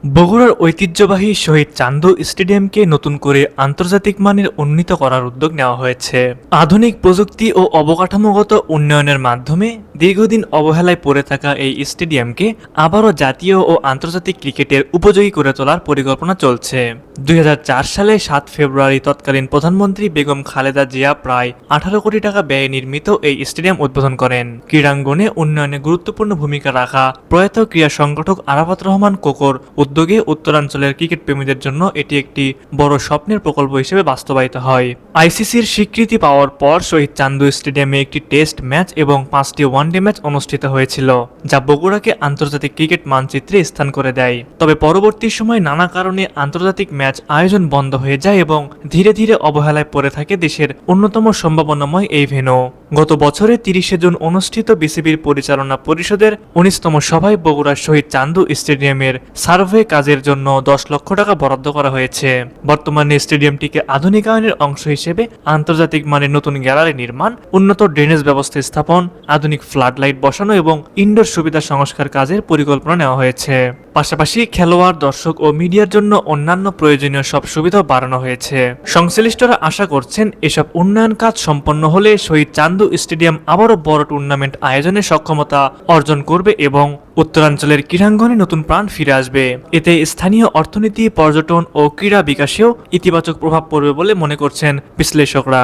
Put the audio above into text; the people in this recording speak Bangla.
বগুড়ার ঐতিহ্যবাহী শহীদ চান্দু স্টেডিয়ামকে নতুন করে আন্তর্জাতিক মানের উন্নীত করার উদ্যোগ নেওয়া হয়েছে। আধুনিক প্রযুক্তি ও অবকাঠামোগত উন্নয়নের মাধ্যমে দীর্ঘদিন অবহেলায় পড়ে থাকা এই স্টেডিয়ামকে আবারও জাতীয় ও আন্তর্জাতিক ক্রিকেটের উপযোগী করে তোলার পরিকল্পনা চলছে। 2004 সালে 7 ফেব্রুয়ারি তৎকালীন প্রধানমন্ত্রী বেগম খালেদা জিয়া প্রায় 18 কোটি টাকা ব্যয়ে নির্মিত এই স্টেডিয়াম উদ্বোধন করেন। ক্রীড়াঙ্গনে উন্নয়নে গুরুত্বপূর্ণ ভূমিকা রাখা প্রয়াত ক্রীড়া সংগঠক আরাফাত রহমান কোকর উদ্যোগে উত্তরাঞ্চলের ক্রিকেট প্রেমীদের জন্য এটি একটি বড় স্বপ্নের প্রকল্প হিসেবে বাস্তবায়িত হয়। আইসিসির স্বীকৃতি পাওয়ার পর শহীদ চান্দু স্টেডিয়ামে একটি টেস্ট ম্যাচ এবং 5টি ওয়ানডে ম্যাচ অনুষ্ঠিত হয়েছিল, যা বগুড়াকে আন্তর্জাতিক ক্রিকেট মানচিত্রে স্থান করে দেয়। তবে পরবর্তী সময়ে নানা কারণে আন্তর্জাতিক ম্যাচ আয়োজন বন্ধ হয়ে যায় এবং ধীরে ধীরে অবহেলায় পড়ে থাকে দেশের অন্যতম সম্ভাবনাময় এই ভেন্যু। গত বছরে 30 জুন অনুষ্ঠিত বিসিবির পরিচালনা পরিষদের 19তম সভায় বগুড়ার শহীদ চান্দু স্টেডিয়ামের সার্ভে কাজের জন্য 10 লক্ষ টাকা বরাদ্দ করা হয়েছে। বর্তমানে স্টেডিয়ামটিকে আধুনিকায়নের অংশ হিসেবে আন্তর্জাতিক মানের নতুন গ্যালারি নির্মাণ, উন্নত ড্রেনেজ ব্যবস্থা স্থাপন, আধুনিক ফ্লাড লাইট বসানো এবং ইনডোর সুবিধা সংস্কার কাজের পরিকল্পনা নেওয়া হয়েছে। পাশাপাশি খেলোয়াড়, দর্শক ও মিডিয়ার জন্য অন্যান্য প্রয়োজনীয় সব সুবিধাও বাড়ানো হয়েছে। সংশ্লিষ্টরা আশা করছেন এসব উন্নয়ন কাজ সম্পন্ন হলে শহীদ চান্দু স্টেডিয়াম আবারও বড় টুর্নামেন্ট আয়োজনের সক্ষমতা অর্জন করবে এবং উত্তরাঞ্চলের ক্রীড়াঙ্গনে নতুন প্রাণ ফিরে আসবে। এতে স্থানীয় অর্থনীতি, পর্যটন ও ক্রীড়া বিকাশেও ইতিবাচক প্রভাব পড়বে বলে মনে করছেন বিশ্লেষকরা।